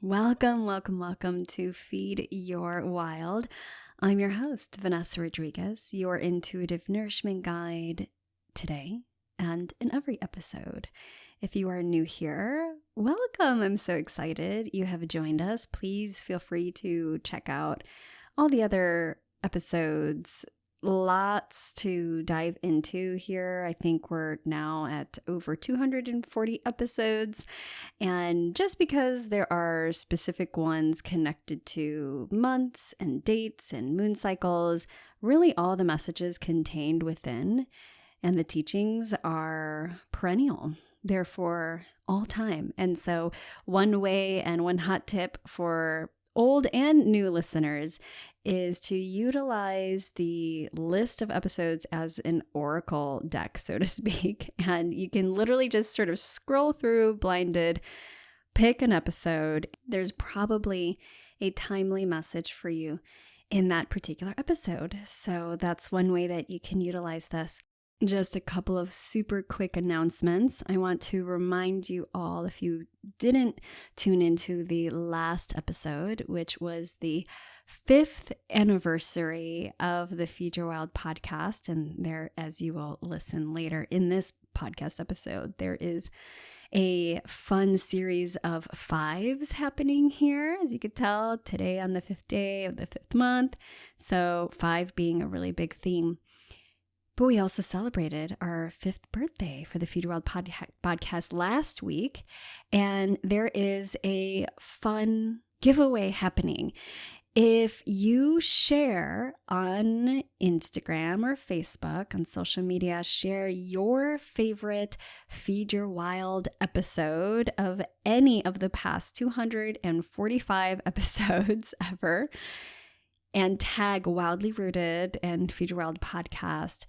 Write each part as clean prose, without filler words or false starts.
Welcome to Feed Your Wild. I'm your host, Vanessa Rodriguez, your intuitive nourishment guide today and in every episode. If you are new here, welcome. I'm so excited you have joined us. Please feel free to check out all the other episodes. Lots to dive into here. I think we're now at over 240 episodes. And just because there are specific ones connected to months and dates and moon cycles, really all the messages contained within and the teachings are perennial. They're for all time. And so one way and one hot tip for old and new listeners is to utilize the list of episodes as an oracle deck, so to speak. And you can literally just sort of scroll through blinded, pick an episode. There's probably a timely message for you in that particular episode. So that's one way that you can utilize this. Just a couple of super quick announcements. I want to remind you all, if you didn't tune into the last episode, which was the 5th anniversary of the Feed Your Wild podcast, and there, as you will listen later in this podcast episode, there is a fun series of 5s happening here, as you could tell, today on the 5th day of the 5th month. So 5 being a really big theme. But we also celebrated our 5th birthday for the Feed Your Wild podcast last week. And there is a fun giveaway happening. If you share on Instagram or Facebook, on social media, share your favorite Feed Your Wild episode of any of the past 245 episodes ever, and tag Wildly Rooted and Feed Your Wild podcast,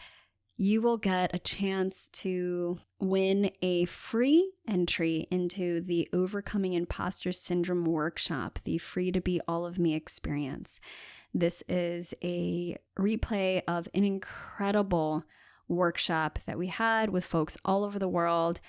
you will get a chance to win a free entry into the Overcoming Imposter Syndrome workshop, the Free to Be All of Me experience. This is a replay of an incredible workshop that we had with folks all over the world.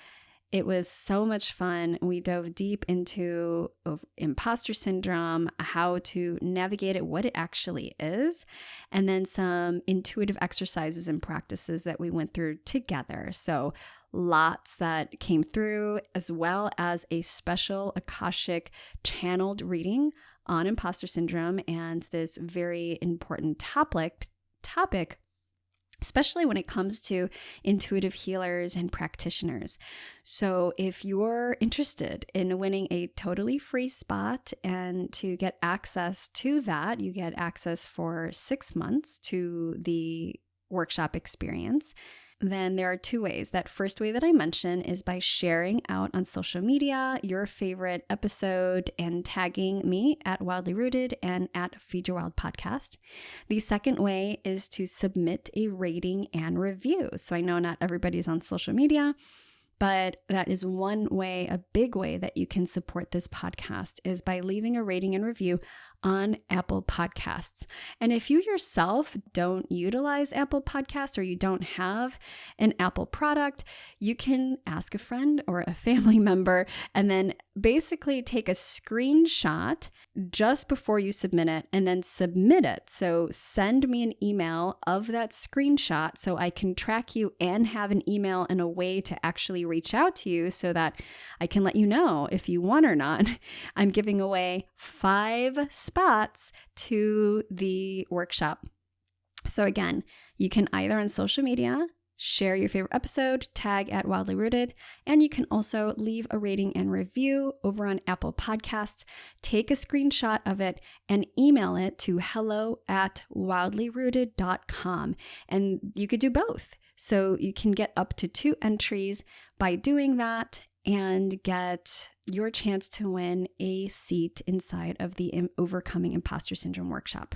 It was so much fun. We dove deep into imposter syndrome, how to navigate it, what it actually is, and then some intuitive exercises and practices that we went through together. So lots that came through, as well as a special Akashic channeled reading on imposter syndrome and this very important topic, especially when it comes to intuitive healers and practitioners. So if you're interested in winning a totally free spot and to get access to that, you get access for 6 months to the workshop experience. Then there are 2 ways. That first way that I mentioned is by sharing out on social media your favorite episode and tagging me at Wildly Rooted and at Feed Your Wild podcast. The second way is to submit a rating and review. So I know not everybody's on social media, but that is one way, a big way that you can support this podcast is by leaving a rating and review on Apple Podcasts. And if you yourself don't utilize Apple Podcasts or you don't have an Apple product, you can ask a friend or a family member and then basically take a screenshot just before you submit it and then submit it. So send me an email of that screenshot so I can track you and have an email and a way to actually reach out to you so that I can let you know if you want or not. I'm giving away 5 spots to the workshop. So again, you can either on social media share your favorite episode, tag at Wildly Rooted, and you can also leave a rating and review over on Apple Podcasts. Take a screenshot of it and email it to hello@wildlyrooted.com. And you could do both. So you can get up to 2 entries by doing that and get your chance to win a seat inside of the Overcoming Imposter Syndrome workshop.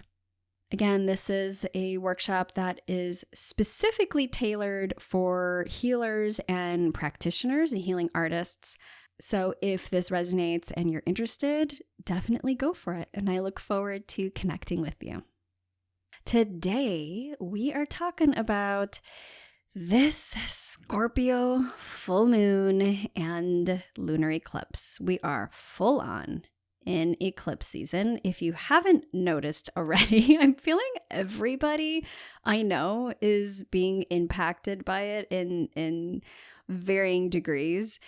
Again, this is a workshop that is specifically tailored for healers and practitioners and healing artists. So if this resonates and you're interested, definitely go for it. And I look forward to connecting with you. Today, we are talking about this Scorpio full moon and lunar eclipse. We are full on in eclipse season. If you haven't noticed already, I'm feeling everybody I know is being impacted by it in varying degrees.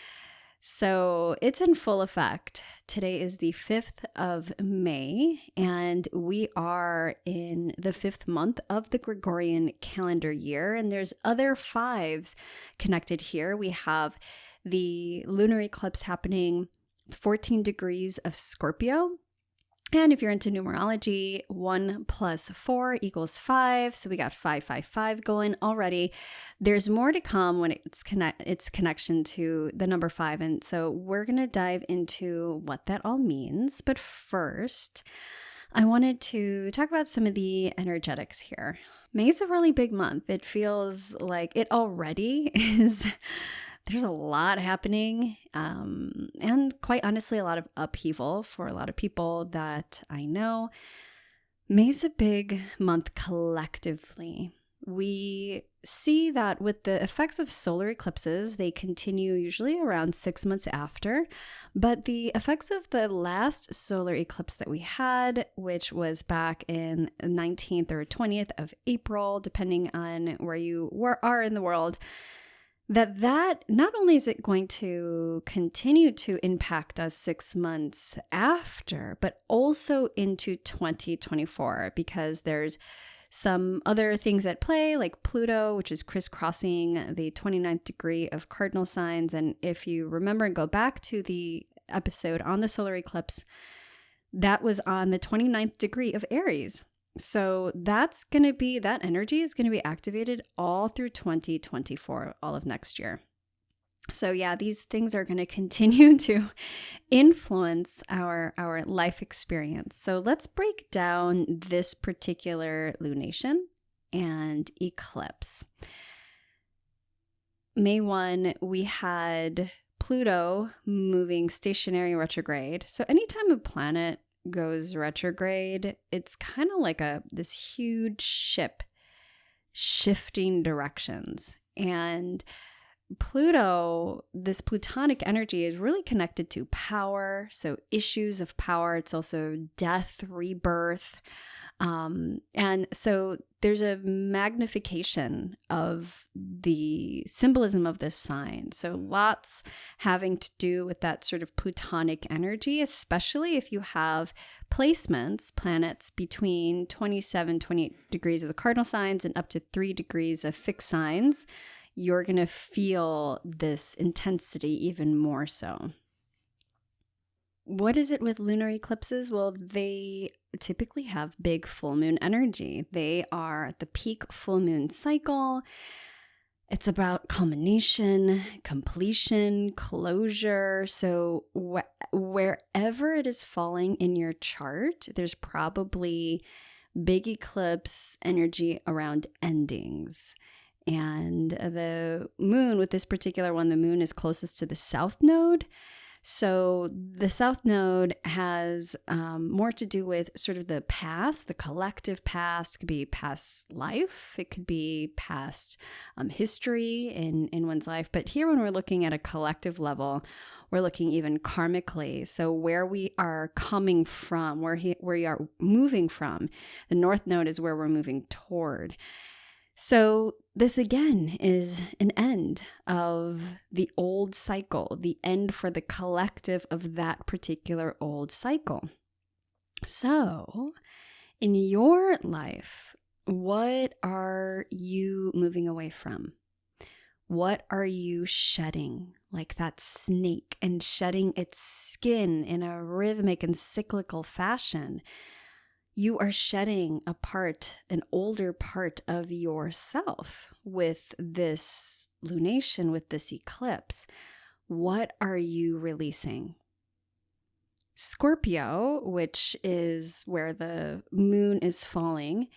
So it's in full effect. Today is the 5th of May, and we are in the 5th month of the Gregorian calendar year. And there's other fives connected here. We have the lunar eclipse happening 14 degrees of Scorpio. And if you're into numerology, 1 + 4 = 5. So we got 555 going already. There's more to come when its connection to the number 5. And so we're going to dive into what that all means. But first, I wanted to talk about some of the energetics here. May is a really big month. It feels like it already is. There's a lot happening, and quite honestly, a lot of upheaval for a lot of people that I know. May's a big month collectively. We see that with the effects of solar eclipses, they continue usually around 6 months after, but the effects of the last solar eclipse that we had, which was back in 19th or 20th of April, depending on where you are in the world, that not only is it going to continue to impact us 6 months after, but also into 2024, because there's some other things at play, like Pluto, which is crisscrossing the 29th degree of cardinal signs. And if you remember and go back to the episode on the solar eclipse, that was on the 29th degree of Aries. So that energy is going to be activated all through 2024, all of next year. So yeah, these things are going to continue to influence our life experience. So let's break down this particular lunation and eclipse. May 1, we had Pluto moving stationary retrograde. So anytime a planet goes retrograde, it's kind of like this huge ship shifting directions. And Pluto, this Plutonic energy, is really connected to power, so issues of power. It's also death, rebirth. And so there's a magnification of the symbolism of this sign. So lots having to do with that sort of Plutonic energy, especially if you have placements, planets between 27, 28 degrees of the cardinal signs and up to 3 degrees of fixed signs. You're going to feel this intensity even more so. What is it with lunar eclipses? Well, they typically have big full moon energy. They are at the peak full moon cycle. It's about culmination, completion, closure. So wherever it is falling in your chart, there's probably big eclipse energy around endings. And the moon, with this particular one, the moon is closest to the south node. So the south node has more to do with sort of the past, the collective past. It could be past life. It could be past history in one's life. But here, when we're looking at a collective level, we're looking even karmically. So where we are coming from, where we are moving from, the north node is where we're moving toward. So this again is an end of the old cycle, the end for the collective of that particular old cycle. So in your life, what are you moving away from? What are you shedding, like that snake, and shedding its skin in a rhythmic and cyclical fashion? You are shedding an older part of yourself with this lunation, with this eclipse. What are you releasing? Scorpio, which is where the moon is falling,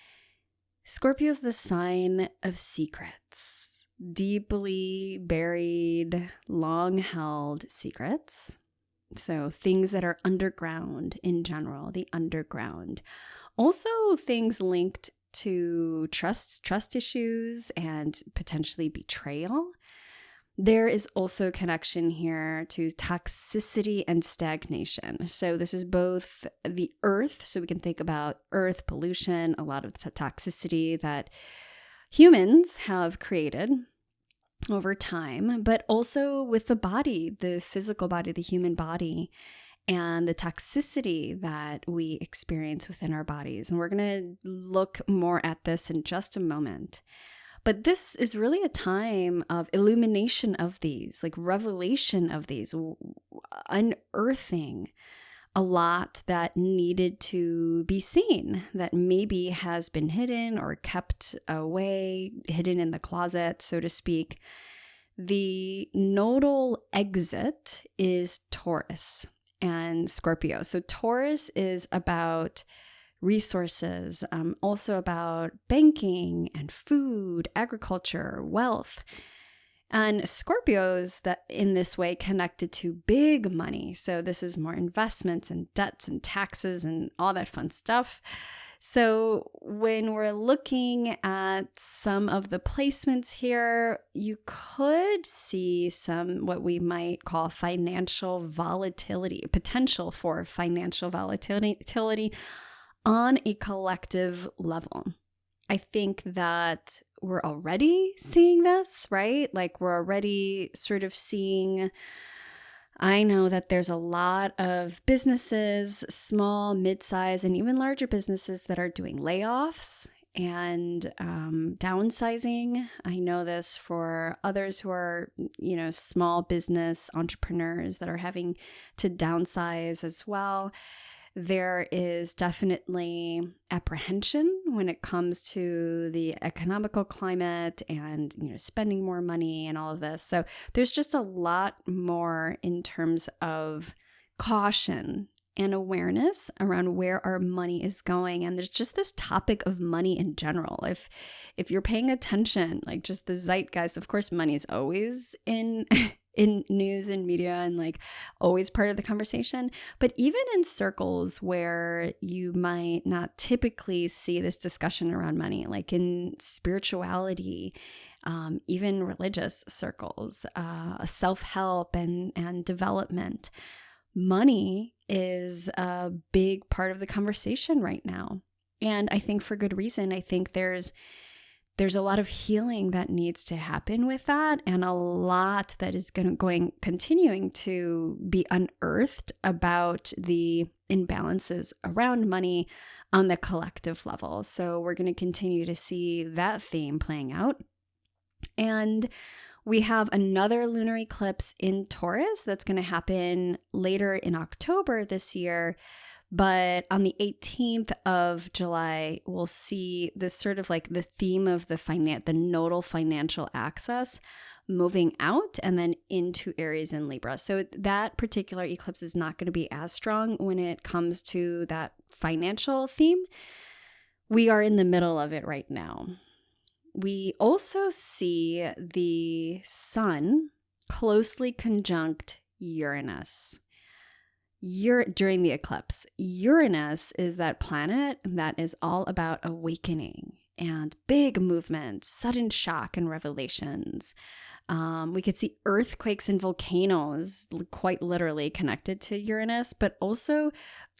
Scorpio is the sign of secrets, deeply buried, long-held secrets. So things that are underground in general, the underground. Also things linked to trust issues and potentially betrayal. There is also a connection here to toxicity and stagnation. So this is both the earth, so we can think about earth pollution, a lot of the toxicity that humans have created over time, but also with the body, the physical body, the human body, and the toxicity that we experience within our bodies. And we're going to look more at this in just a moment. But this is really a time of illumination of these, like revelation of these, unearthing a lot that needed to be seen, that maybe has been hidden or kept away, hidden in the closet, so to speak. The nodal exit is Taurus and Scorpio. So Taurus is about resources, also about banking and food, agriculture, wealth. And Scorpios that in this way connected to big money. So this is more investments and debts and taxes and all that fun stuff. So when we're looking at some of the placements here, you could see some what we might call financial volatility, potential for financial volatility on a collective level. I think that we're already seeing this, right? Like we're already sort of seeing, I know that there's a lot of businesses, small, mid-size, and even larger businesses that are doing layoffs and downsizing. I know this for others who are, small business entrepreneurs that are having to downsize as well. There is definitely apprehension when it comes to the economical climate and, spending more money and all of this. So there's just a lot more in terms of caution and awareness around where our money is going. And there's just this topic of money in general. If you're paying attention, like just the zeitgeist, of course, money is always in news and media and like always part of the conversation. But even in circles where you might not typically see this discussion around money, like in spirituality, even religious circles, self-help and development, money is a big part of the conversation right now. And I think for good reason. I think there's a lot of healing that needs to happen with that, and a lot that is continuing to be unearthed about the imbalances around money on the collective level. So we're going to continue to see that theme playing out. And we have another lunar eclipse in Taurus that's going to happen later in October this year. But on the 18th of July, we'll see this sort of like the theme of the nodal financial axis moving out and then into Aries and Libra. So that particular eclipse is not going to be as strong when it comes to that financial theme. We are in the middle of it right now. We also see the sun closely conjunct Uranus. During the eclipse. Uranus is that planet that is all about awakening and big movements, sudden shock and revelations. We could see earthquakes and volcanoes quite literally connected to Uranus, but also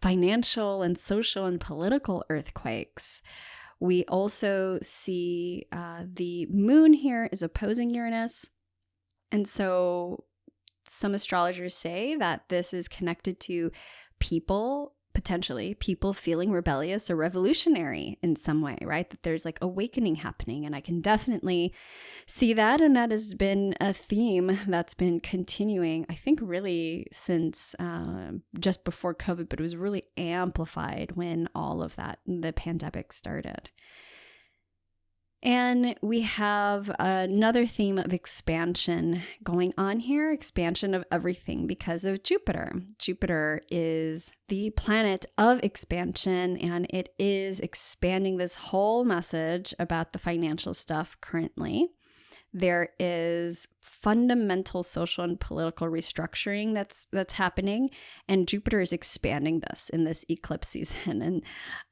financial and social and political earthquakes. We also see the moon here is opposing Uranus. And so some astrologers say that this is connected to potentially people feeling rebellious or revolutionary in some way, right? That there's like awakening happening. And I can definitely see that. And that has been a theme that's been continuing, I think, really since just before COVID, but it was really amplified when all of that, the pandemic started. And we have another theme of expansion going on here, expansion of everything because of Jupiter. Jupiter is the planet of expansion, and it is expanding this whole message about the financial stuff currently. There is fundamental social and political restructuring that's happening, and Jupiter is expanding this in this eclipse season.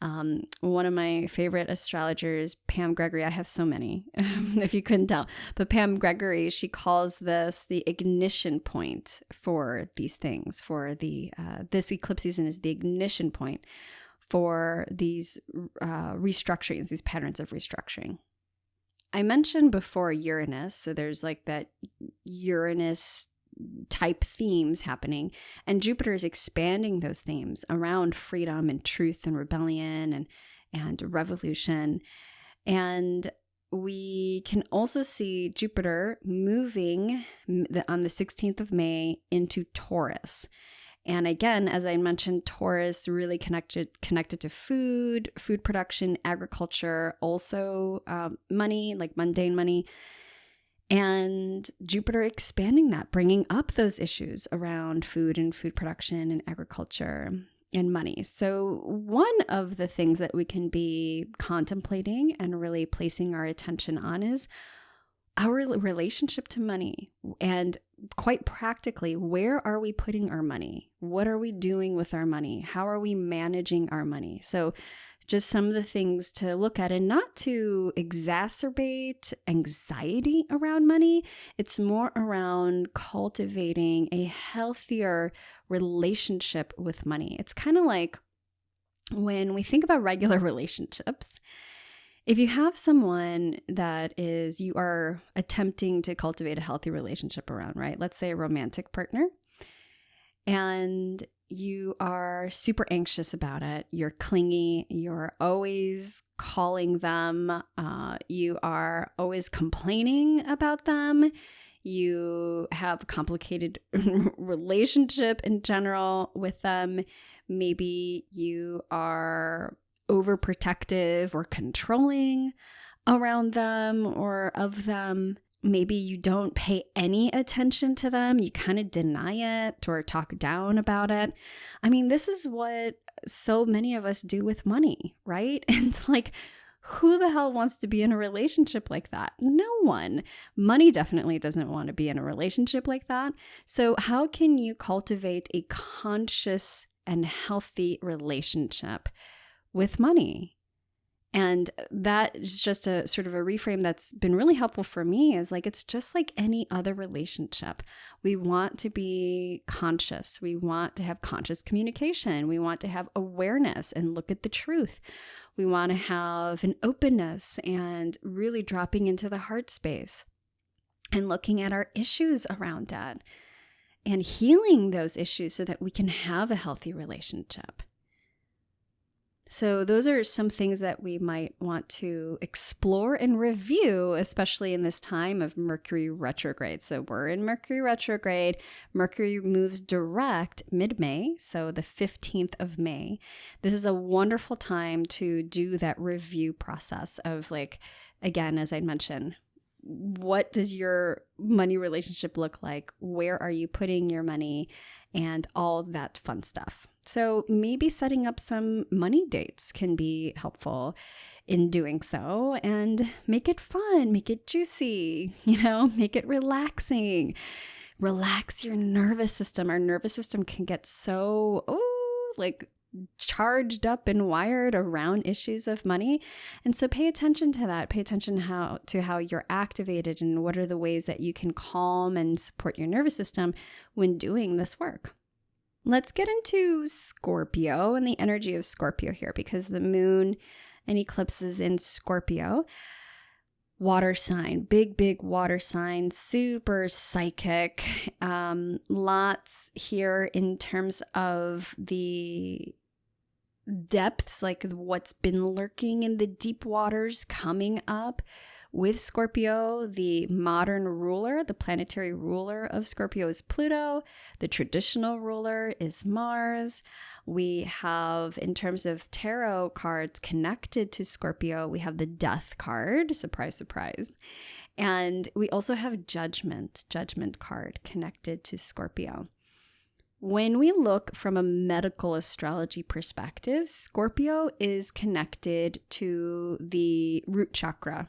And one of my favorite astrologers, Pam Gregory, I have so many, if you couldn't tell, but Pam Gregory, she calls this the ignition point for these things. For this eclipse season is the ignition point for these restructurings, these patterns of restructuring. I mentioned before Uranus, so there's like that Uranus type themes happening, and Jupiter is expanding those themes around freedom and truth and rebellion and revolution. And we can also see Jupiter moving on the 16th of May into Taurus. And again, as I mentioned, Taurus really connected to food production, agriculture, also money, like mundane money. And Jupiter expanding that, bringing up those issues around food and food production and agriculture and money. So one of the things that we can be contemplating and really placing our attention on is our relationship to money, and quite practically, where are we putting our money? What are we doing with our money? How are we managing our money? So just some of the things to look at, and not to exacerbate anxiety around money. It's more around cultivating a healthier relationship with money. It's kind of like when we think about regular relationships. If you have someone that you are attempting to cultivate a healthy relationship around, right? Let's say a romantic partner, and you are super anxious about it. You're clingy. You're always calling them. You are always complaining about them. You have a complicated relationship in general with them. Maybe you are overprotective or controlling around them or of them. Maybe you don't pay any attention to them. You kind of deny it or talk down about it. I mean, this is what so many of us do with money, right? And like, who the hell wants to be in a relationship like that? No one. Money definitely doesn't want to be in a relationship like that. So how can you cultivate a conscious and healthy relationship with money? And that is just a sort of a reframe that's been really helpful for me, is like, it's just like any other relationship. We want to be conscious. We want to have conscious communication. We want to have awareness and look at the truth. We want to have an openness and really dropping into the heart space and looking at our issues around that and healing those issues so that we can have a healthy relationship. So those are some things that we might want to explore and review, especially in this time of Mercury retrograde. So we're in Mercury retrograde. Mercury moves direct mid-May, so the 15th of May. This is a wonderful time to do that review process of, like, again, as I mentioned, what does your money relationship look like? Where are you putting your money? And all that fun stuff. So maybe setting up some money dates can be helpful in doing so, and make it fun, make it juicy, make it relaxing. Relax your nervous system. Our nervous system can get so, charged up and wired around issues of money. And so pay attention to that. Pay attention to how you're activated and what are the ways that you can calm and support your nervous system when doing this work. Let's get into Scorpio and the energy of Scorpio here, because the moon and eclipse is in Scorpio. Water sign, big water sign, super psychic. Lots here in terms of the depths, like what's been lurking in the deep waters coming up with Scorpio. The modern ruler, the planetary ruler of Scorpio is Pluto. The traditional ruler is Mars. We have, in terms of tarot cards connected to Scorpio, we have the Death card, surprise, surprise. And we also have Judgment card connected to Scorpio. When we look from a medical astrology perspective, Scorpio is connected to the root chakra.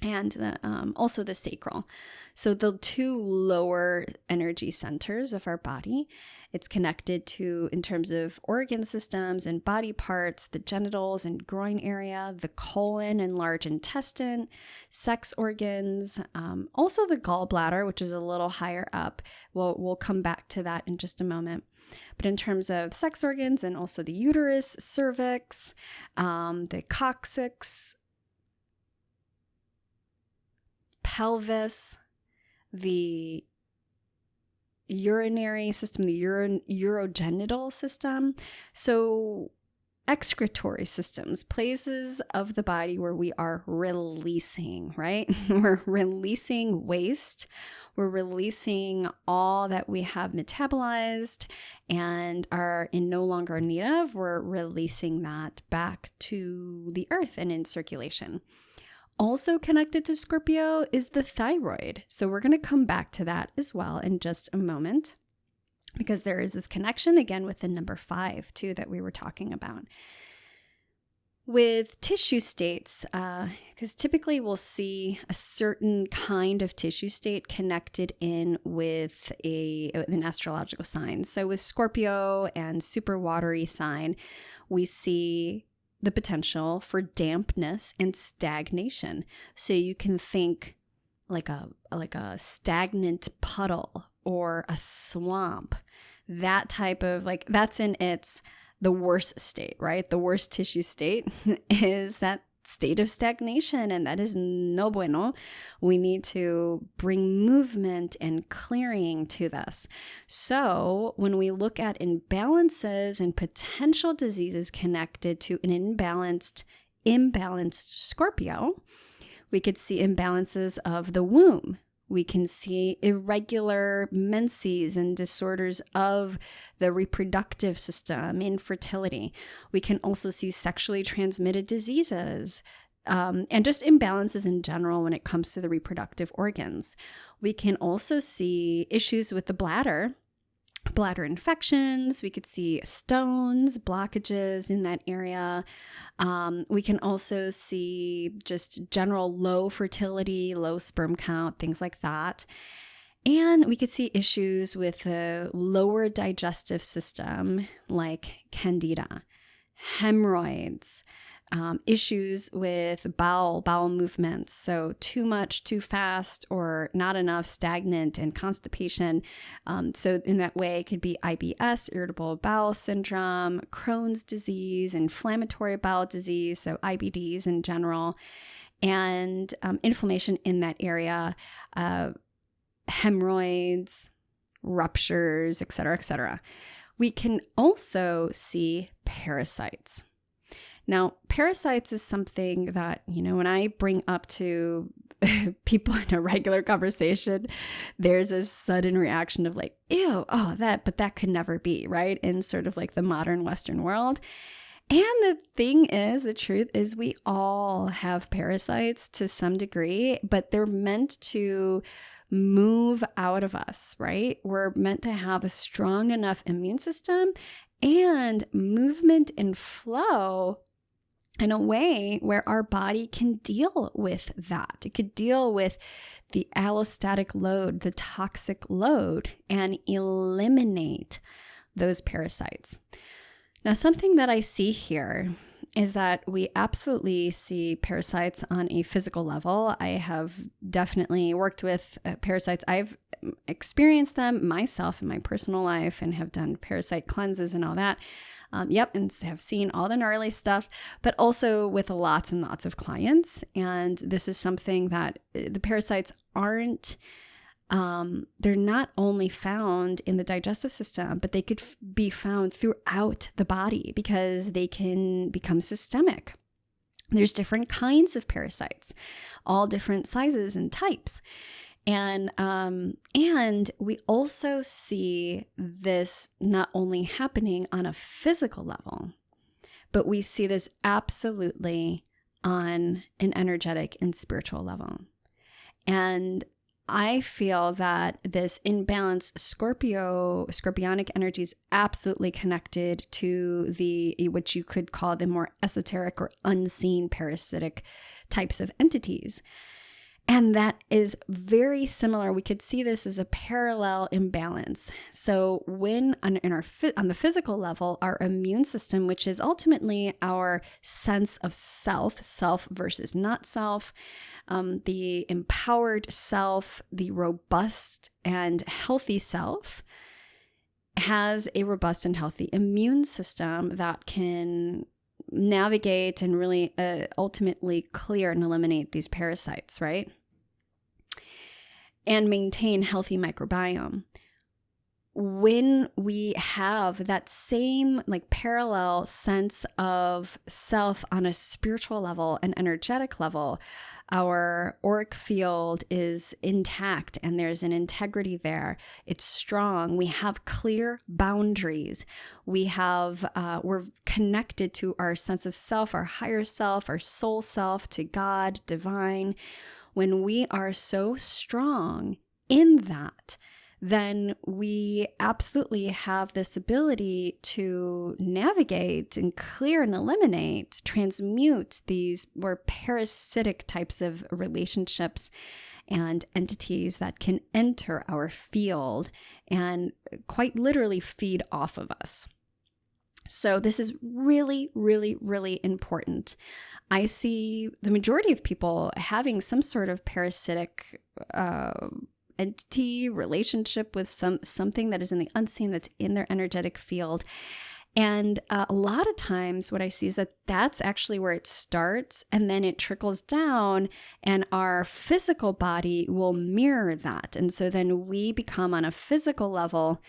and also the sacral. So the two lower energy centers of our body, it's connected to, in terms of organ systems and body parts, the genitals and groin area, the colon and large intestine, sex organs, also the gallbladder, which is a little higher up. We'll come back to that in just a moment. But in terms of sex organs and also the uterus, cervix, the coccyx, pelvis, the urinary system, the urogenital system. So excretory systems, places of the body where we are releasing, right? We're releasing waste. We're releasing all that we have metabolized and are in no longer need of. We're releasing that back to the earth and in circulation. Also connected to Scorpio is the thyroid. So we're going to come back to that as well in just a moment, because there is this connection again with the number 5 too that we were talking about. With tissue states, because typically we'll see a certain kind of tissue state connected in with an astrological sign. So with Scorpio and super watery sign, we see the potential for dampness and stagnation. So you can think like a stagnant puddle or a swamp. That type of, like, that's in the worst state, right? The worst tissue state is that state of stagnation, and that is no bueno. We need to bring movement and clearing to this. So when we look at imbalances and potential diseases connected to an imbalanced Scorpio, we could see imbalances of the womb. We can see irregular menses and disorders of the reproductive system, infertility. We can also see sexually transmitted diseases and just imbalances in general when it comes to the reproductive organs. We can also see issues with the bladder infections. We could see stones, blockages in that area. We can also see just general low fertility, low sperm count, things like that. And we could see issues with the lower digestive system, like candida, hemorrhoids, issues with bowel movements. So too much, too fast, or not enough, stagnant, and constipation. So in that way, it could be IBS, irritable bowel syndrome, Crohn's disease, inflammatory bowel disease, so IBDs in general, and inflammation in that area, hemorrhoids, ruptures, et cetera, et cetera. We can also see parasites. Now, parasites is something that, when I bring up to people in a regular conversation, there's a sudden reaction of like, ew, but that could never be, right? In sort of like the modern Western world. And the truth is we all have parasites to some degree, but they're meant to move out of us, right? We're meant to have a strong enough immune system and movement and flow in a way where our body can deal with that. It could deal with the allostatic load, the toxic load, and eliminate those parasites. Now, something that I see here is that we absolutely see parasites on a physical level. I have definitely worked with parasites. I've experienced them myself in my personal life and have done parasite cleanses and all that. And have seen all the gnarly stuff, but also with lots and lots of clients. And this is something that the parasites aren't, they're not only found in the digestive system, but they could be found throughout the body because they can become systemic. There's different kinds of parasites, all different sizes and types. And we also see this not only happening on a physical level, but we see this absolutely on an energetic and spiritual level. And I feel that this imbalanced scorpionic energy is absolutely connected to what you could call the more esoteric or unseen parasitic types of entities. And that is very similar. We could see this as a parallel imbalance. So when on the physical level, our immune system, which is ultimately our sense of self versus not self, the empowered self, the robust and healthy self, has a robust and healthy immune system that can navigate and really ultimately clear and eliminate these parasites, right? And maintain healthy microbiome. When we have that same parallel sense of self on a spiritual level and energetic level, our auric field is intact and there's an integrity there. It's strong. We have clear boundaries. We're connected to our sense of self, our higher self, our soul self, to God, divine. When we are so strong in that, then we absolutely have this ability to navigate and clear and eliminate, transmute these more parasitic types of relationships and entities that can enter our field and quite literally feed off of us. So this is really, really, really important. I see the majority of people having some sort of parasitic entity relationship with something that is in the unseen, that's in their energetic field. And a lot of times what I see is that that's actually where it starts, and then it trickles down, and our physical body will mirror that. And so then we become on a physical level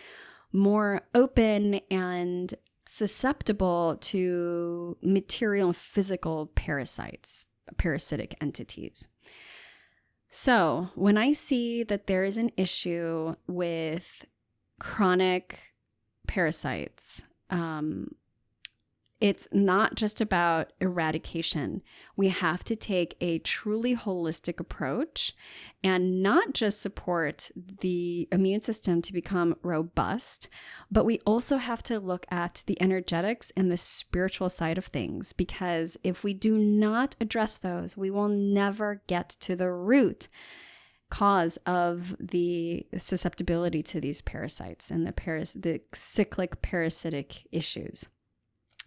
more open and susceptible to material and physical parasitic entities. So when I see that there is an issue with chronic parasites, it's not just about eradication. We have to take a truly holistic approach and not just support the immune system to become robust, but we also have to look at the energetics and the spiritual side of things, because if we do not address those, we will never get to the root cause of the susceptibility to these parasites and the cyclic parasitic issues.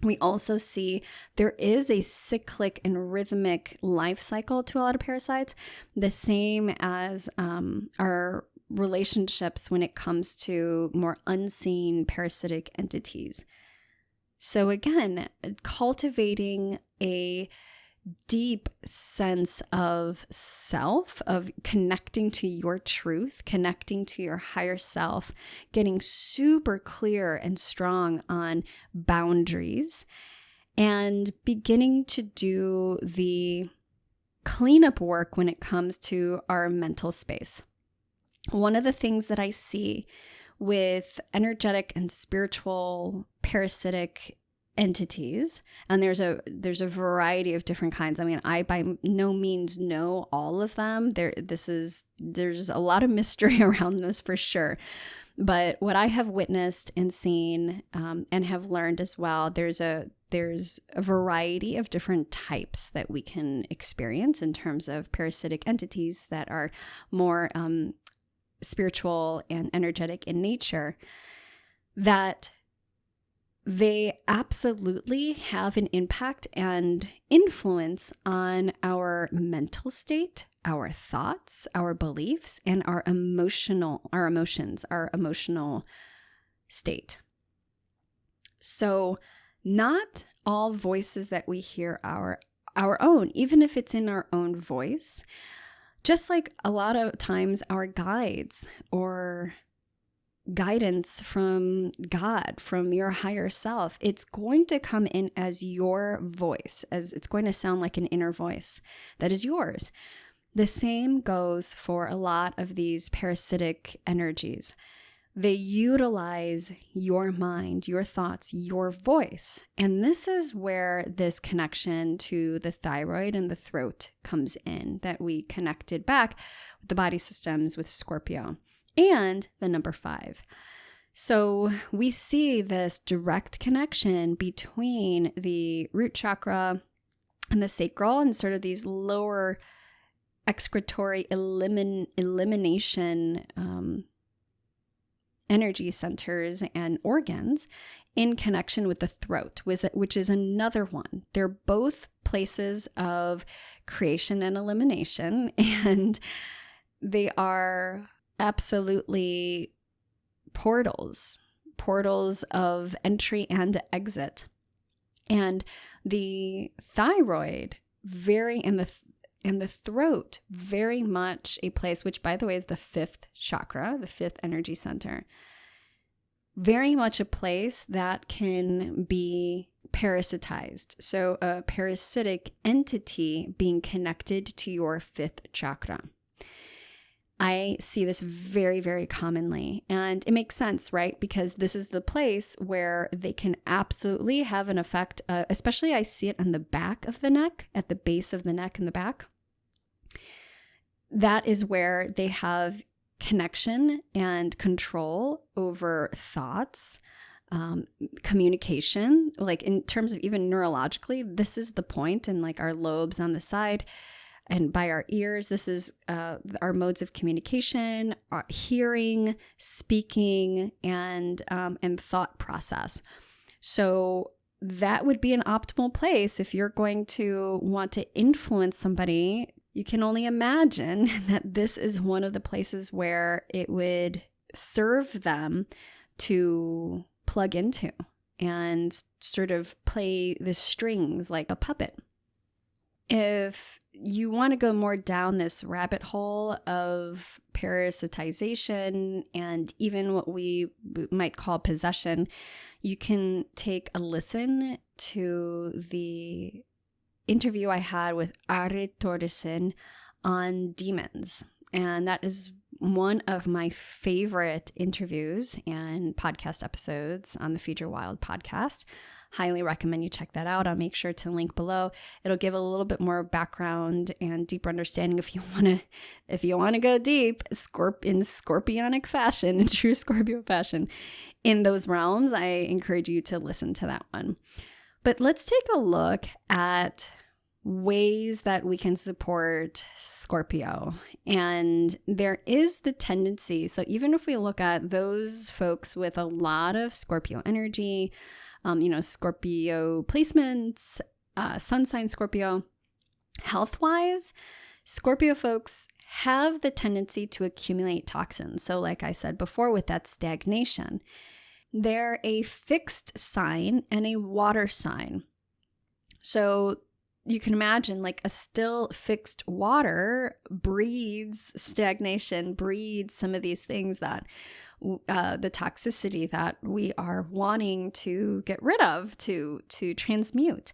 We also see there is a cyclic and rhythmic life cycle to a lot of parasites, the same as our relationships when it comes to more unseen parasitic entities. So again, cultivating a deep sense of self, of connecting to your truth, connecting to your higher self, getting super clear and strong on boundaries, and beginning to do the cleanup work when it comes to our mental space. One of the things that I see with energetic and spiritual parasitic entities, and there's a variety of different kinds. I mean, I by no means know all of them. There's a lot of mystery around this for sure. But what I have witnessed and seen and have learned as well, there's a variety of different types that we can experience in terms of parasitic entities that are more spiritual and energetic in nature, that they absolutely have an impact and influence on our mental state, our thoughts, our beliefs, and our emotional state. So not all voices that we hear are our own, even if it's in our own voice. Just like a lot of times our guides or guidance from God, from your higher self, it's going to come in as your voice, as it's going to sound like an inner voice that is yours. The same goes for a lot of these parasitic energies. They utilize your mind, your thoughts, your voice. And this is where this connection to the thyroid and the throat comes in, that we connected back with the body systems with Scorpio. And the number 5. So we see this direct connection between the root chakra and the sacral and sort of these lower excretory elimination energy centers and organs in connection with the throat, which is another one. They're both places of creation and elimination, and they are absolutely portals of entry and exit. And the thyroid and the throat, very much a place, which by the way is the fifth chakra, the fifth energy center, very much a place that can be parasitized. So a parasitic entity being connected to your fifth chakra. I see this very, very commonly, and it makes sense, right? Because this is the place where they can absolutely have an effect, especially I see it on the back of the neck, at the base of the neck and the back. That is where they have connection and control over thoughts, communication, like in terms of even neurologically, this is the point, and like our lobes on the side and by our ears, this is our modes of communication, our hearing, speaking, and thought process. So that would be an optimal place if you're going to want to influence somebody. You can only imagine that this is one of the places where it would serve them to plug into and sort of play the strings like a puppet. If you want to go more down this rabbit hole of parasitization and even what we might call possession, you can take a listen to the interview I had with Are Torresen on demons. And that is one of my favorite interviews and podcast episodes on the Feed Your Wild podcast. Highly recommend you check that out. I'll make sure to link below. It'll give a little bit more background and deeper understanding if you want to go deep in scorpionic fashion, in true Scorpio fashion, in those realms. I encourage you to listen to that one. But let's take a look at ways that we can support Scorpio. And there is the tendency, so even if we look at those folks with a lot of Scorpio energy, Scorpio placements, sun sign Scorpio, health-wise, Scorpio folks have the tendency to accumulate toxins. So like I said before with that stagnation, they're a fixed sign and a water sign. So you can imagine like a still fixed water breeds stagnation, breeds some of these things that the toxicity that we are wanting to get rid of, to transmute.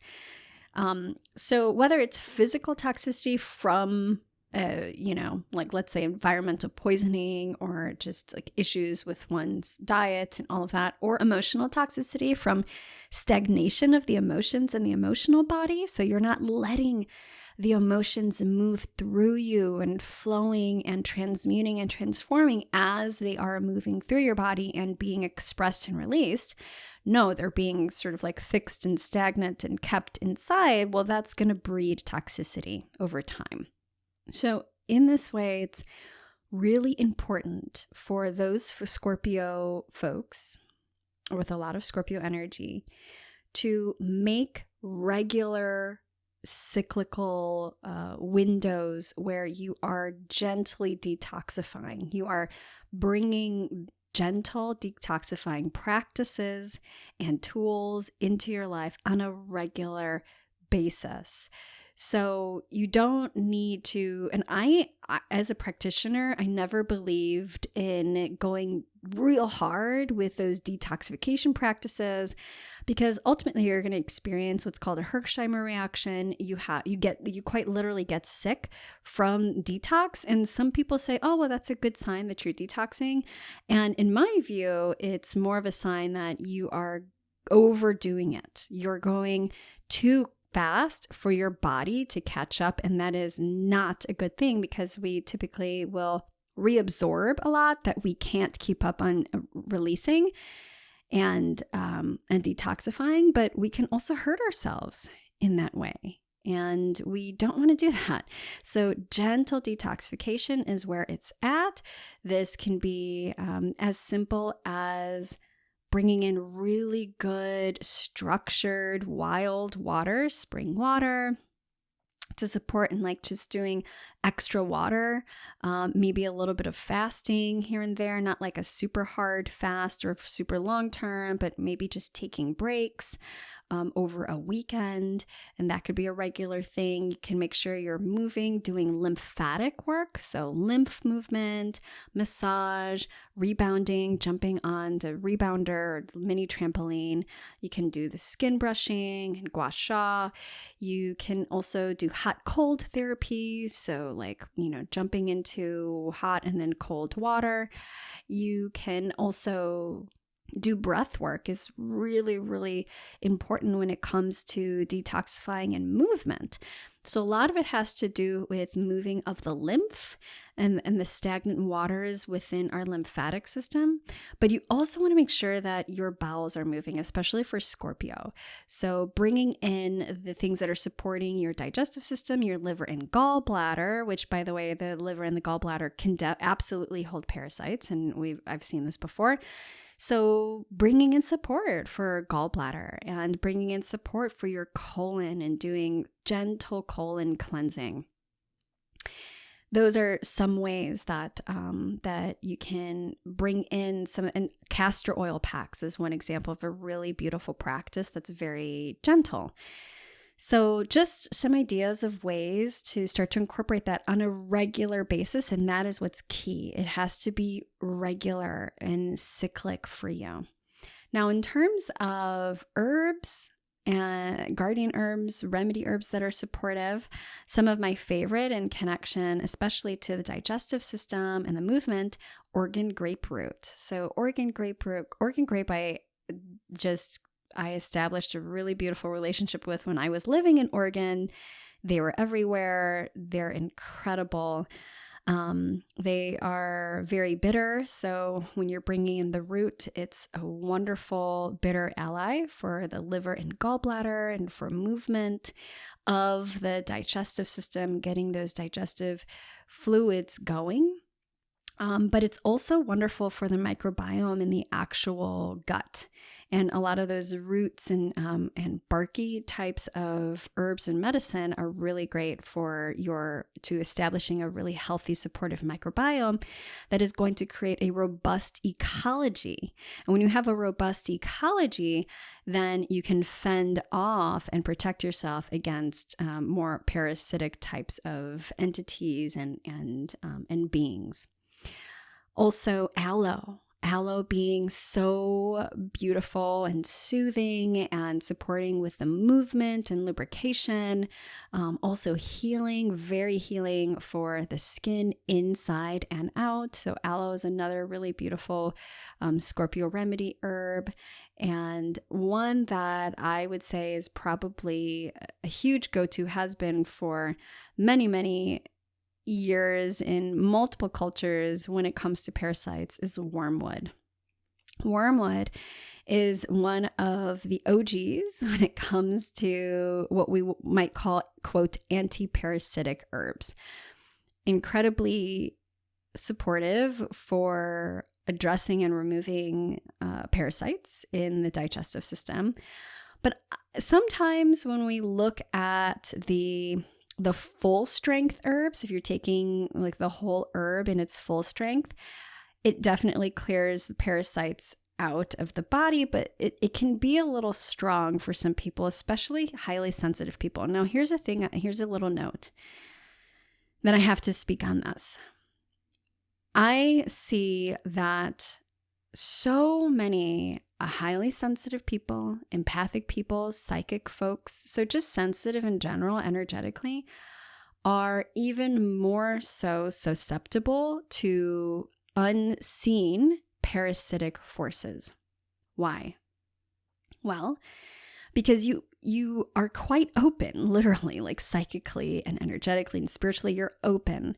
So whether it's physical toxicity from, like let's say environmental poisoning or just like issues with one's diet and all of that, or emotional toxicity from stagnation of the emotions in the emotional body. So you're not letting the emotions move through you and flowing and transmuting and transforming as they are moving through your body and being expressed and released. No, they're being sort of like fixed and stagnant and kept inside. Well, that's going to breed toxicity over time. So in this way, it's really important for Scorpio folks with a lot of Scorpio energy to make regular cyclical windows where you are gently detoxifying. You are bringing gentle detoxifying practices and tools into your life on a regular basis. So you don't need to, and I as a practitioner, I never believed in going real hard with those detoxification practices, because ultimately you're going to experience what's called a Herxheimer reaction. You quite literally get sick from detox. And some people say, oh, well, that's a good sign that you're detoxing. And in my view, it's more of a sign that you are overdoing it. You're going too fast for your body to catch up, and that is not a good thing, because we typically will reabsorb a lot that we can't keep up on releasing and detoxifying, but we can also hurt ourselves in that way. And we don't want to do that. So gentle detoxification is where it's at. This can be as simple as bringing in really good, structured, wild water, spring water, to support, and like just doing extra water, maybe a little bit of fasting here and there, not like a super hard fast or super long term, but maybe just taking breaks over a weekend. And that could be a regular thing. You can make sure you're moving, doing lymphatic work. So lymph movement, massage, rebounding, jumping on the rebounder or mini trampoline. You can do the skin brushing and gua sha. You can also do hot cold therapy. So like, jumping into hot and then cold water. You can also do breath work is really, really important when it comes to detoxifying and movement. So a lot of it has to do with moving of the lymph and the stagnant waters within our lymphatic system. But you also want to make sure that your bowels are moving, especially for Scorpio. So bringing in the things that are supporting your digestive system, your liver and gallbladder, which by the way, the liver and the gallbladder can absolutely hold parasites. And I've seen this before. So bringing in support for gallbladder and bringing in support for your colon and doing gentle colon cleansing. Those are some ways that that you can bring in some, and castor oil packs is one example of a really beautiful practice that's very gentle. So just some ideas of ways to start to incorporate that on a regular basis. And that is what's key. It has to be regular and cyclic for you. Now, in terms of herbs and guardian herbs, remedy herbs that are supportive, some of my favorite in connection, especially to the digestive system and the movement, Oregon grapefruit. So Oregon grape, I established a really beautiful relationship with when I was living in Oregon. They were everywhere. They're incredible. They are very bitter. So when you're bringing in the root, it's a wonderful bitter ally for the liver and gallbladder and for movement of the digestive system, getting those digestive fluids going. But it's also wonderful for the microbiome in the actual gut. And a lot of those roots and barky types of herbs and medicine are really great to establishing a really healthy, supportive microbiome that is going to create a robust ecology. And when you have a robust ecology, then you can fend off and protect yourself against more parasitic types of entities and beings. Also, aloe being so beautiful and soothing and supporting with the movement and lubrication. Also healing, very healing for the skin inside and out. So aloe is another really beautiful Scorpio remedy herb. And one that I would say is probably a huge go-to, has been for many, many years in multiple cultures when it comes to parasites, is wormwood. Wormwood is one of the OGs when it comes to what we might call, quote, anti-parasitic herbs. Incredibly supportive for addressing and removing parasites in the digestive system. But sometimes when we look at the full strength herbs, if you're taking like the whole herb in its full strength, it definitely clears the parasites out of the body, but it can be a little strong for some people, especially highly sensitive people. Now, here's a little note that I have to speak on this. I see that so many highly sensitive people, empathic people, psychic folks, so just sensitive in general, energetically, are even more so susceptible to unseen parasitic forces. Why? Well, because you are quite open, literally, like psychically and energetically and spiritually, you're open.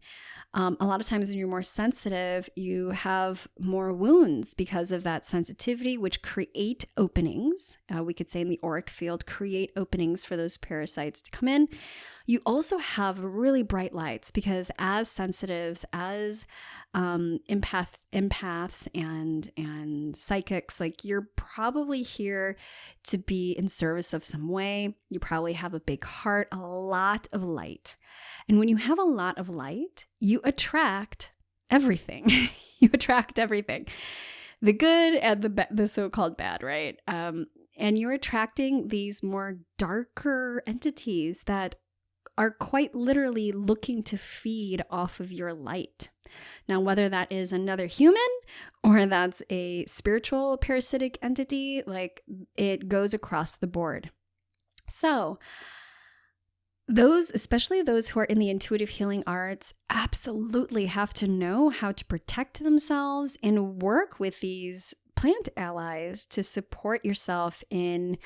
A lot of times when you're more sensitive, you have more wounds because of that sensitivity, which create openings. We could say in the auric field, create openings for those parasites to come in. You also have really bright lights because as sensitives, as empaths and psychics, like you're probably here to be in service of some way. You probably have a big heart, a lot of light. And when you have a lot of light, you attract everything. You attract everything. The good and the so-called bad, right? And you're attracting these more darker entities that are quite literally looking to feed off of your light. Now, whether that is another human or that's a spiritual parasitic entity, like it goes across the board. So those, especially those who are in the intuitive healing arts, absolutely have to know how to protect themselves and work with these plant allies to support yourself in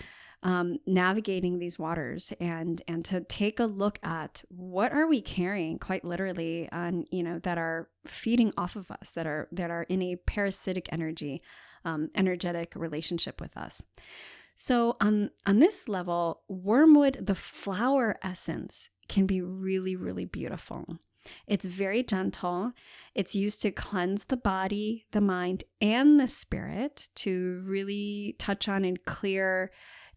navigating these waters and to take a look at what are we carrying quite literally on, that are feeding off of us, that are in a parasitic energetic relationship with us. So on this level, wormwood, the flower essence, can be really, really beautiful. It's very gentle. It's used to cleanse the body, the mind, and the spirit, to really touch on and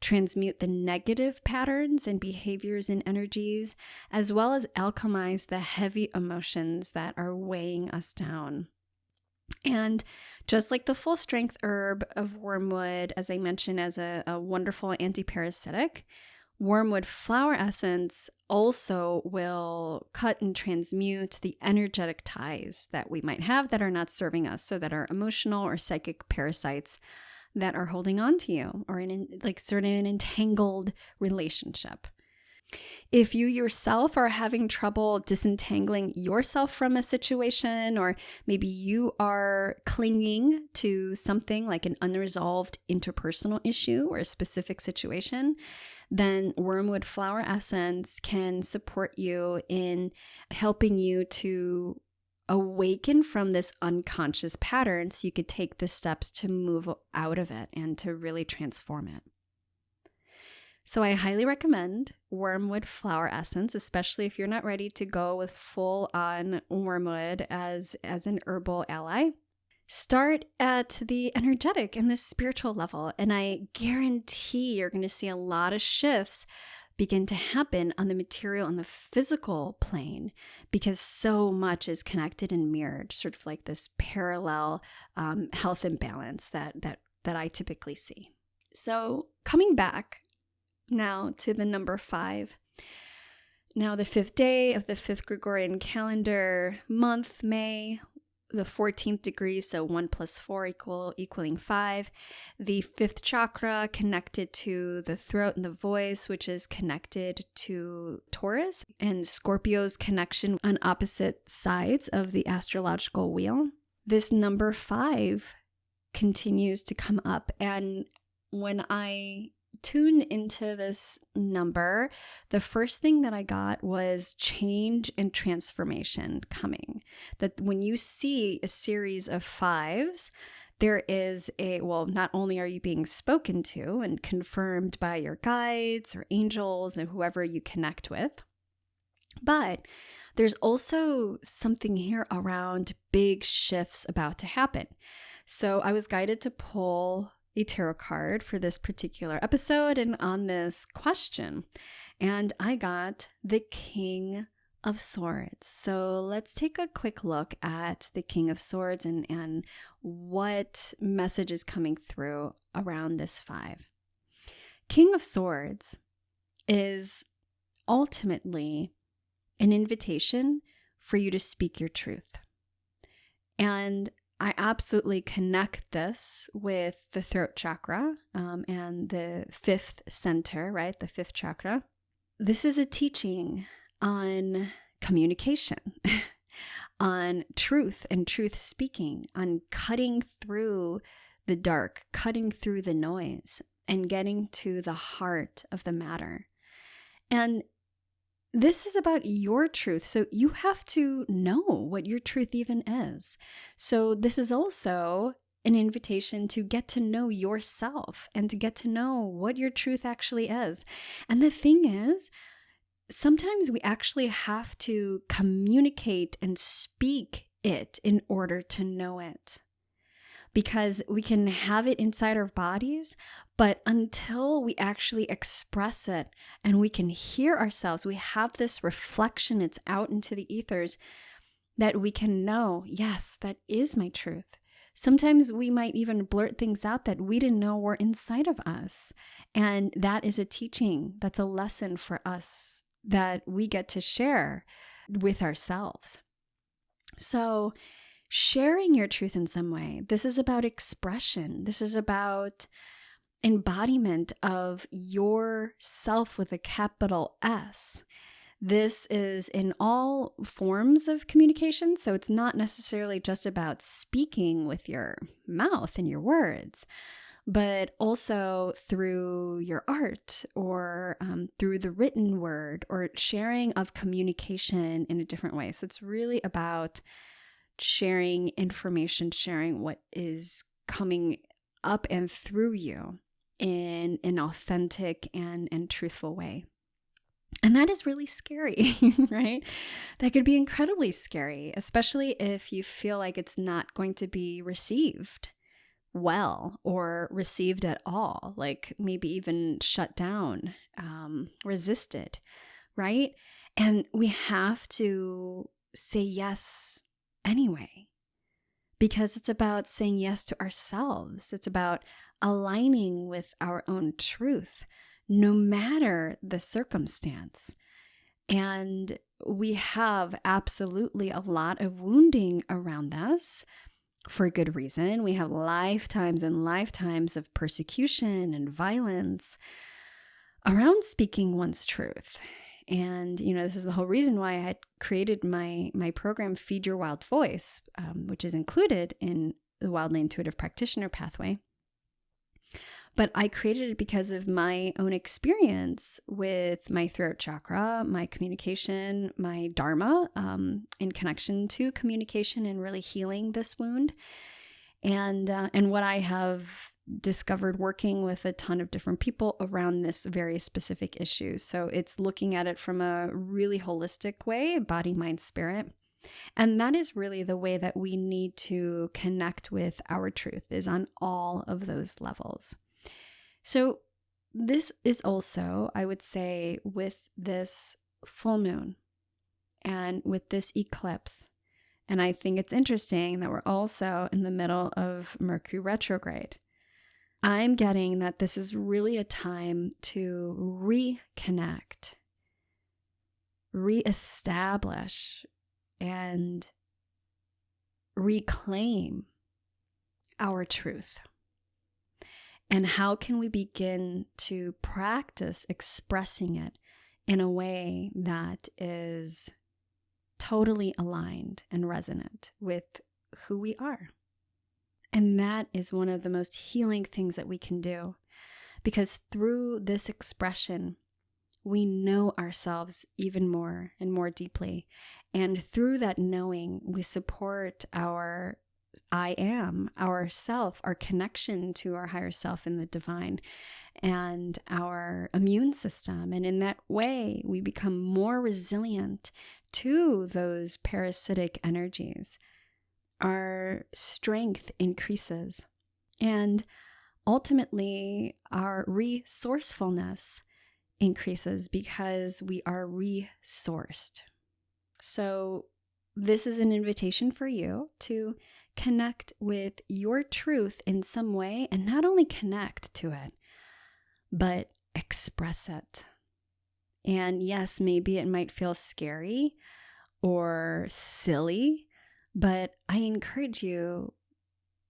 transmute the negative patterns and behaviors and energies, as well as alchemize the heavy emotions that are weighing us down. And just like the full strength herb of wormwood, as I mentioned, as a wonderful anti-parasitic, wormwood flower essence also will cut and transmute the energetic ties that we might have that are not serving us, so that are emotional or psychic parasites that are holding on to you, or in sort of an entangled relationship. If you yourself are having trouble disentangling yourself from a situation, or maybe you are clinging to something like an unresolved interpersonal issue or a specific situation, then wormwood flower essence can support you in helping you to awaken from this unconscious pattern, so you could take the steps to move out of it and to really transform it. So I highly recommend wormwood flower essence, especially if you're not ready to go with full on wormwood as an herbal ally. Start at the energetic and the spiritual level, and I guarantee you're going to see a lot of shifts begin to happen on the material and the physical plane, because so much is connected and mirrored, sort of like this parallel health imbalance that I typically see. So coming back now to the number 5. Now the 5th day of the 5th Gregorian calendar month, May, the 14th degree, so 1 + 4 equaling 5. The 5th chakra connected to the throat and the voice, which is connected to Taurus, and Scorpio's connection on opposite sides of the astrological wheel. This number 5 continues to come up, and when I tune into this number, the first thing that I got was change and transformation coming. That when you see a series of 5s, there is not only are you being spoken to and confirmed by your guides or angels and whoever you connect with, but there's also something here around big shifts about to happen. So I was guided to pull a tarot card for this particular episode and on this question, and I got the King of Swords. So let's take a quick look at the King of Swords and what message is coming through around this 5. King of Swords is ultimately an invitation for you to speak your truth. And I absolutely connect this with the throat chakra and the 5th center, right? The 5th chakra. This is a teaching on communication, on truth and truth speaking, on cutting through the dark, cutting through the noise. and getting to the heart of the matter. And this is about your truth. So you have to know what your truth even is. So this is also an invitation to get to know yourself and to get to know what your truth actually is. And the thing is, sometimes we actually have to communicate and speak it in order to know it. Because we can have it inside our bodies, but until we actually express it and we can hear ourselves, we have this reflection, it's out into the ethers, that we can know, yes, that is my truth. Sometimes we might even blurt things out that we didn't know were inside of us. And that is a teaching, that's a lesson for us that we get to share with ourselves. So sharing your truth in some way, this is about expression. This is about embodiment of yourself with a capital S. This is in all forms of communication. So it's not necessarily just about speaking with your mouth and your words, but also through your art or through the written word or sharing of communication in a different way. So it's really about sharing information, sharing what is coming up and through you in an authentic and truthful way. And that is really scary, right? That could be incredibly scary, especially if you feel like it's not going to be received well or received at all, like maybe even shut down, resisted, right? And we have to say yes anyway, because it's about saying yes to ourselves. It's about aligning with our own truth, no matter the circumstance. And we have absolutely a lot of wounding around this for good reason. We have lifetimes and lifetimes of persecution and violence around speaking one's truth. And, this is the whole reason why I had created my program, Feed Your Wild Voice, which is included in the Wildly Intuitive Practitioner Pathway. But I created it because of my own experience with my throat chakra, my communication, my dharma, in connection to communication and really healing this wound. And what I have discovered working with a ton of different people around this very specific issue. So it's looking at it from a really holistic way, body, mind, spirit. And that is really the way that we need to connect with our truth, is on all of those levels. So this is also, I would say, with this full moon and with this eclipse. And I think it's interesting that we're also in the middle of Mercury retrograde. I'm getting that this is really a time to reconnect, reestablish, and reclaim our truth. And how can we begin to practice expressing it in a way that is totally aligned and resonant with who we are? And that is one of the most healing things that we can do, because through this expression, we know ourselves even more and more deeply. And through that knowing, we support our I am, our self, our connection to our higher self in the divine, and our immune system. And in that way, we become more resilient to those parasitic energies. Our strength increases, and ultimately our resourcefulness increases because we are resourced. So this is an invitation for you to connect with your truth in some way, and not only connect to it, but express it. And yes, maybe it might feel scary or silly, but I encourage you,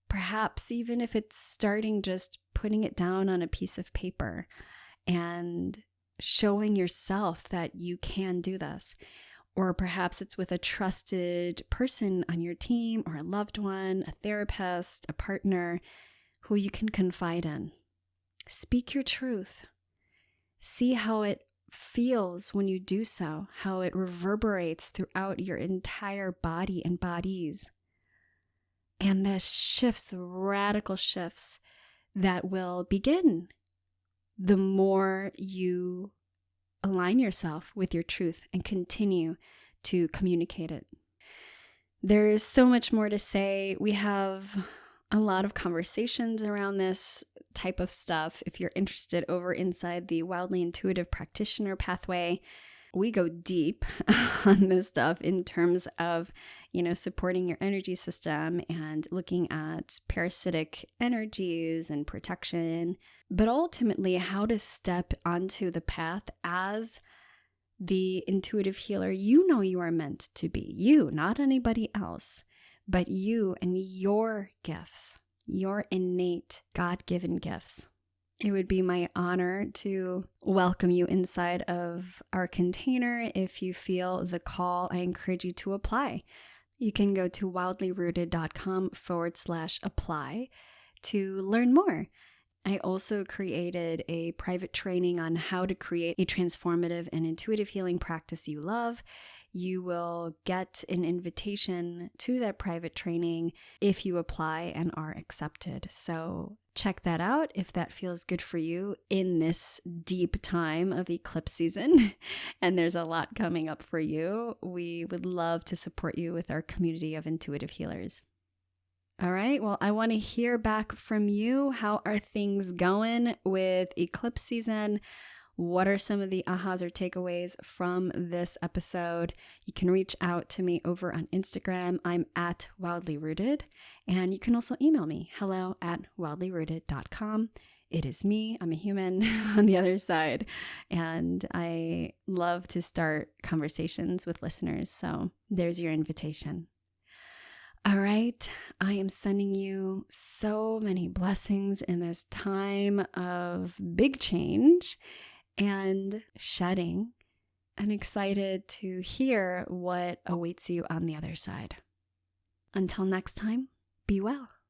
perhaps even if it's starting just putting it down on a piece of paper and showing yourself that you can do this. Or perhaps it's with a trusted person on your team, or a loved one, a therapist, a partner who you can confide in. Speak your truth. See how it feels when you do so, how it reverberates throughout your entire body and bodies. And the shifts, the radical shifts that will begin the more you align yourself with your truth and continue to communicate it. There's so much more to say. We have a lot of conversations around this type of stuff. If you're interested, over inside the Wildly Intuitive Practitioner Pathway, we go deep on this stuff in terms of, supporting your energy system and looking at parasitic energies and protection, but ultimately how to step onto the path as the intuitive healer you know you are meant to be. You, not anybody else, but you and your gifts, your innate God-given gifts. It would be my honor to welcome you inside of our container. If you feel the call, I encourage you to apply. You can go to wildlyrooted.com/apply to learn more. I also created a private training on how to create a transformative and intuitive healing practice you love. You will get an invitation to that private training if you apply and are accepted. So check that out if that feels good for you in this deep time of eclipse season. And there's a lot coming up for you. We would love to support you with our community of intuitive healers. All right, well, I want to hear back from you. How are things going with eclipse season? What are some of the ahas or takeaways from this episode? You can reach out to me over on Instagram. I'm at wildlyrooted. And you can also email me, hello@wildlyrooted.com. It is me. I'm a human on the other side. And I love to start conversations with listeners. So there's your invitation. All right, I am sending you so many blessings in this time of big change and shedding, and excited to hear what awaits you on the other side. Until next time, be well.